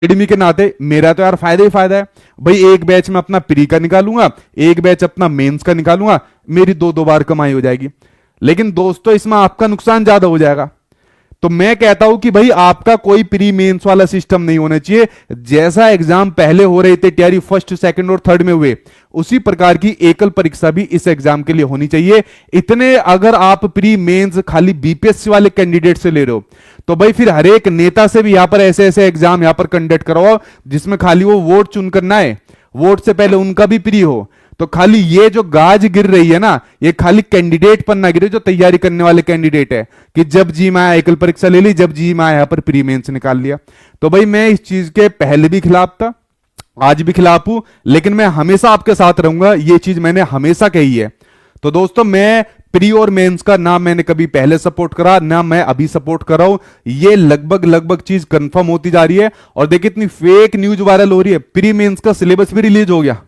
Academy के नाते मेरा तो यार फायदा ही फायदा है भाई। एक बैच में अपना प्री का निकालूंगा, एक बैच अपना मेंस का निकालूंगा, मेरी दो दो बार कमाई हो जाएगी। लेकिन दोस्तों इसमें आपका नुकसान ज्यादा हो जाएगा। तो मैं कहता हूं कि भाई आपका कोई प्री मेंस वाला सिस्टम नहीं होना चाहिए। जैसा एग्जाम पहले हो रहे थे तैयारी फर्स्ट सेकंड और थर्ड में हुए, उसी प्रकार की एकल परीक्षा भी इस एग्जाम के लिए होनी चाहिए। इतने अगर आप प्री मेंस खाली बीपीएससी वाले कैंडिडेट से ले रहे हो तो भाई फिर हर एक नेता से भी यहां पर ऐसे ऐसे एग्जाम यहां पर कंडक्ट करवाओ जिसमें खाली वो वोट चुन करना है, वोट से पहले उनका भी प्री हो। तो खाली ये जो गाज गिर रही है ना, ये खाली कैंडिडेट पर ना गिरे जो तैयारी करने वाले कैंडिडेट है कि जब जी में आया एकल परीक्षा ले ली, जब जी में आया यहां पर प्री मेंस निकाल लिया। तो भाई मैं इस चीज के पहले भी खिलाफ था, आज भी खिलाफ हूं, लेकिन मैं हमेशा आपके साथ रहूंगा। ये चीज मैंने हमेशा कही है। तो दोस्तों मैं प्री और मेंस का ना मैंने कभी पहले सपोर्ट करा, ना मैं अभी सपोर्ट कर रहा हूं। ये लगभग लगभग चीज कंफर्म होती जा रही है। और देखिए इतनी फेक न्यूज वायरल हो रही है, प्री मेंस का सिलेबस भी रिलीज हो गया।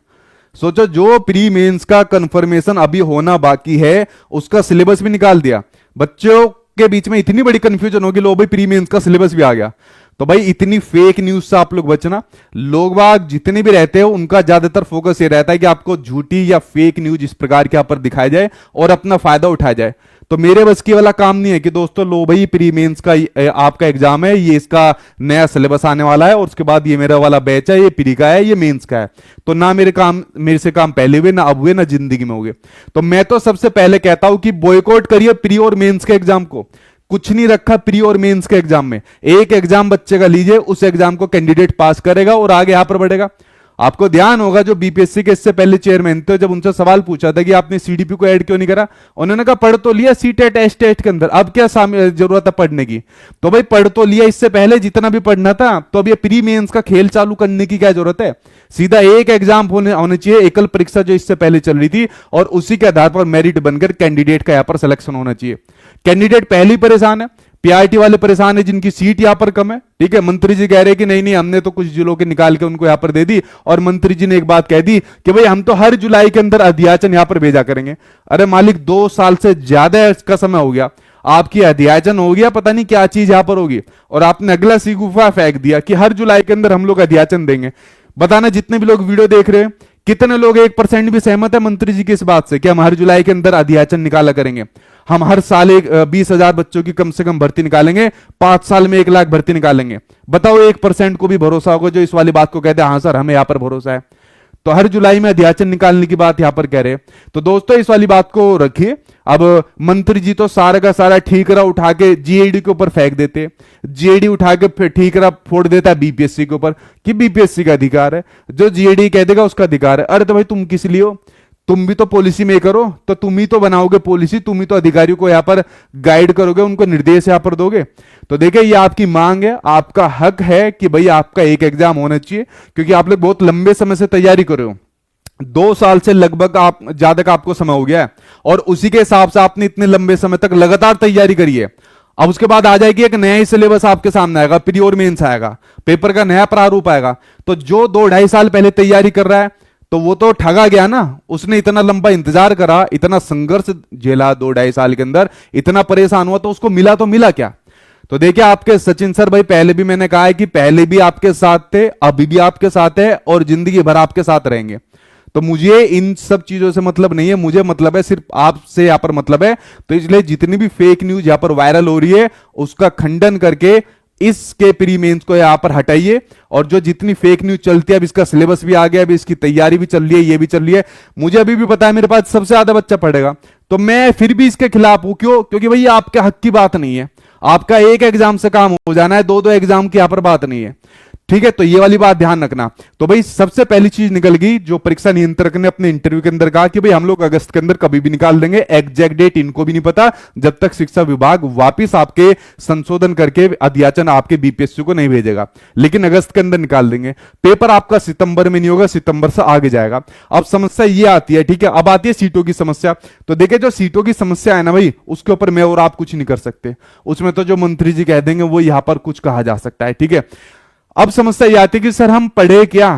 सोचो जो प्री मेंस का कंफर्मेशन अभी होना बाकी है उसका सिलेबस भी निकाल दिया। बच्चों के बीच में इतनी बड़ी कंफ्यूजन होगी, लो भाई प्री मेंस का सिलेबस भी आ गया। तो भाई इतनी फेक न्यूज से आप लोग बचना। लोग बाग जितने भी रहते हो उनका ज्यादातर फोकस ये रहता है कि आपको झूठी या फेक न्यूज इस प्रकार के यहाँ पर दिखाया जाए और अपना फायदा उठाया जाए। तो मेरे बस की वाला काम नहीं है कि दोस्तों लो भाई प्री मेंस का आपका एग्जाम है, ये इसका नया सिलेबस आने वाला है और उसके बाद ये मेरा वाला बैच है, ये प्री का है, ये मेंस का है। तो ना मेरे से काम पहले हुए, ना अब हुए, ना जिंदगी में हुए। तो मैं तो सबसे पहले कहता हूं कि बॉयकॉट करिए प्री और मेंस के एग्जाम को। कुछ नहीं रखा प्री और मेंस के एग्जाम में, एक एग्जाम बच्चे का लीजिए, उस एग्जाम को कैंडिडेट पास करेगा और आगे यहां पर बढ़ेगा। आपको ध्यान होगा जो बीपीएससी के इससे पहले चेयरमैन थे, जब उनसे सवाल पूछा था कि आपने सीडीपी को ऐड क्यों नहीं करा, उन्होंने कहा पढ़ तो लिया सीटेट टेस्ट के अंदर, अब क्या जरूरत है पढ़ने की। तो भाई पढ़ तो लिया इससे पहले जितना भी पढ़ना था, तो अब ये प्री मेंस का खेल चालू करने की क्या जरूरत है। सीधा एक एग्जाम होने चाहिए, एकल परीक्षा जो इससे पहले चल रही थी, और उसी के आधार पर मेरिट बनकर कैंडिडेट का यहां पर सिलेक्शन होना चाहिए। कैंडिडेट पहले ही परेशान है, पीआरटी वाले परेशान है जिनकी सीट यहां पर कम है। ठीक है, मंत्री जी कह रहे हैं कि नहीं नहीं हमने तो कुछ जिलों के निकाल के उनको यहां पर दे दी, और मंत्री जी ने एक बात कह दी कि भाई हम तो हर जुलाई के अंदर अध्याचन यहां पर भेजा करेंगे। अरे मालिक 2 साल से ज्यादा इसका समय हो गया, आपकी अध्याचन हो गया, पता नहीं क्या चीज यहां पर होगी, और आपने अगला सीगुफा फेंक दिया कि हर जुलाई के अंदर हम लोग अध्याचन देंगे। बताना जितने भी लोग वीडियो देख रहे हैं कितने लोग 1% भी सहमत है मंत्री जी की इस बात से कि हम हर जुलाई के अंदर अध्याचन निकाला करेंगे, हम हर साल 20,000 बच्चों की कम से कम भर्ती निकालेंगे, 5 साल में 1 लाख भर्ती निकालेंगे। बताओ 1% को भी भरोसा होगा जो इस वाली बात को कहते हैं हाँ सर हमें यहां पर भरोसा है। तो हर जुलाई में अध्याचन निकालने की बात यहां पर कह रहे हैं। तो दोस्तों इस वाली बात को रखिए। अब मंत्री जी तो सारा का सारा ठीकरा उठा के जीएडी के ऊपर फेंक देते, जीएडी उठा के फिर ठीकरा फोड़ देता है बीपीएससी के ऊपर कि बीपीएससी का अधिकार है, जो जीएडी कह देगा उसका अधिकार है। अरे तो भाई तुम किस लिए हो, तुम भी तो पॉलिसी मेकर हो, तो तुम ही तो बनाओगे पॉलिसी, तुम ही तो अधिकारियों को यहां पर गाइड करोगे, उनको निर्देश यहां पर दोगे। तो देखिए ये आपकी मांग है, आपका हक है कि भाई आपका एक एग्जाम होना चाहिए, क्योंकि आप लोग बहुत लंबे समय से तैयारी कर रहे हो। 2 साल से लगभग आप ज्यादा का आपको समय हो गया है, और उसी के हिसाब से आपने इतने लंबे समय तक लगातार तैयारी करी है। अब उसके बाद आ जाएगी एक नया ही सिलेबस आपके सामने आएगा, प्री और मेंस आएगा, पेपर का नया प्रारूप आएगा। तो जो 2-2.5 साल पहले तैयारी कर रहा है तो वो तो ठगा गया ना, उसने इतना लंबा इंतजार करा, इतना संघर्ष झेला 2-2.5 साल के अंदर, इतना परेशान हुआ, तो उसको मिला तो मिला क्या। तो देखिए आपके सचिन सर भाई पहले भी मैंने कहा है कि पहले भी आपके साथ थे, अभी भी आपके साथ है और जिंदगी भर आपके साथ रहेंगे। तो मुझे इन सब चीजों से मतलब नहीं है, मुझे मतलब है सिर्फ आपसे यहां पर मतलब है। तो इसलिए जितनी भी फेक न्यूज यहां पर वायरल हो रही है उसका खंडन करके इसके प्री मेंस को यहां पर हटाइए। और जो जितनी फेक न्यूज चलती है, अब इसका सिलेबस भी आ गया, अभी इसकी तैयारी भी चल रही है, ये भी चल रही है, मुझे अभी भी पता है मेरे पास सबसे ज्यादा बच्चा पढ़ेगा, तो मैं फिर भी इसके खिलाफ हूं। क्यों? क्योंकि भाई आपके हक की बात नहीं है, आपका एक एग्जाम से काम हो जाना है, 2-2 एग्जाम की यहां पर बात नहीं है। ठीक है, तो ये वाली बात ध्यान रखना। तो भाई सबसे पहली चीज निकल गई जो परीक्षा नियंत्रक ने अपने इंटरव्यू के अंदर कहा कि भाई हम लोग अगस्त के अंदर कभी भी निकाल देंगे, एग्जैक्ट डेट इनको भी नहीं पता जब तक शिक्षा विभाग वापिस आपके संशोधन करके अध्याचन आपके बीपीएससी को नहीं भेजेगा, लेकिन अगस्त के अंदर निकाल देंगे। पेपर आपका सितंबर में नहीं होगा, सितंबर से आगे जाएगा। अब समस्या ये आती है, ठीक है, अब आती है सीटों की समस्या। तो देखिए जो सीटों की समस्या है ना भाई, उसके ऊपर मैं और आप कुछ नहीं कर सकते, उसमें तो जो मंत्री जी कह देंगे वो यहां पर कुछ कहा जा सकता है। ठीक है, अब समस्या ये आती है कि सर हम पढ़े क्या,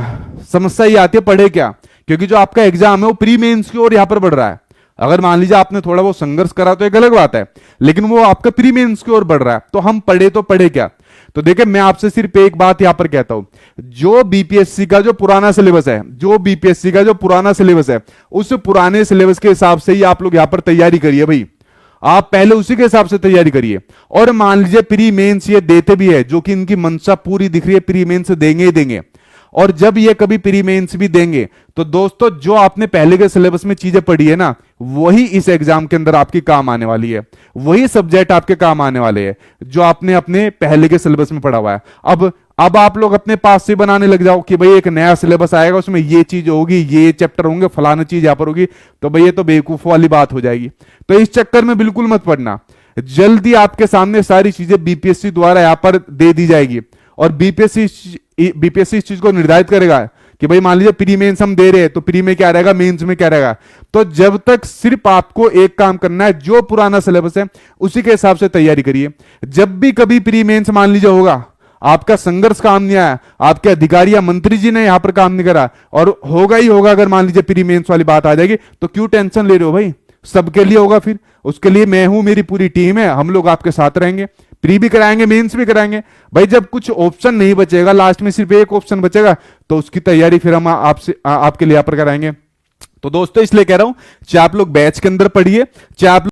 समस्या ये आती है पढ़े क्या, क्योंकि जो आपका एग्जाम है वो प्री मेंस की ओर यहां पर बढ़ रहा है। अगर मान लीजिए आपने थोड़ा वो संघर्ष करा तो एक अलग बात है, लेकिन वो आपका प्री मेंस की ओर बढ़ रहा है, तो हम पढ़े तो पढ़े क्या। तो देखिए मैं आपसे सिर्फ एक बात यहां पर कहता हूं, जो बीपीएससी का जो पुराना सिलेबस है, जो बीपीएससी का जो पुराना सिलेबस है, उस पुराने सिलेबस के हिसाब से ही आप लोग यहां पर तैयारी करिए भाई। आप पहले उसी के हिसाब से तैयारी करिए। और मान लीजिए प्री मेंस ये देते भी है, जो कि इनकी मंशा पूरी दिख रही है, प्री मेंस देंगे ही देंगे। और जब ये कभी प्री मेंस भी देंगे तो दोस्तों जो आपने पहले के सिलेबस में चीजें पढ़ी है ना, वही इस एग्जाम के अंदर आपकी काम आने वाली है। वही सब्जेक्ट आपके काम आने वाले हैं जो आपने अपने पहले के सिलेबस में पढ़ा हुआ है। अब आप लोग अपने पास से बनाने लग जाओ कि भाई एक नया सिलेबस आएगा, उसमें ये चीज होगी, ये चैप्टर होंगे, फलाना चीज यहां पर होगी, तो भाई ये तो बेवकूफ वाली बात हो जाएगी। तो इस चक्कर में बिल्कुल मत पड़ना। जल्दी आपके सामने सारी चीजें बीपीएससी द्वारा यहां पर दे दी जाएगी। और बीपीएससी इस चीज को निर्धारित करेगा कि भाई मान लीजिए प्री मेंस हम दे रहे हैं, तो प्री में क्या रहेगा, मेंस में क्या रहेगा। तो जब तक सिर्फ आपको एक काम करना है, जो पुराना सिलेबस है उसी के हिसाब से तैयारी करिए। जब भी कभी प्री मेंस मान लीजिए होगा, आपका संघर्ष काम नहीं आया, आपके अधिकारी या मंत्री जी ने यहां पर काम नहीं करा, और होगा ही होगा, अगर मान लीजिए प्री मेंस वाली बात आ जाएगी, तो क्यों टेंशन ले रहे हो भाई, सबके लिए होगा। फिर उसके लिए मैं हूं, मेरी पूरी टीम है, हम लोग आपके साथ रहेंगे, प्री भी कराएंगे, मेंस भी कराएंगे भाई। जब कुछ ऑप्शन नहीं बचेगा, लास्ट में सिर्फ एक ऑप्शन बचेगा, तो उसकी तैयारी फिर हम आपके लिए यहां पर कराएंगे। तो दोस्तों इसलिए कह रहा हूं, चाहे आप लोग बैच के अंदर पढ़िए, चाहे आप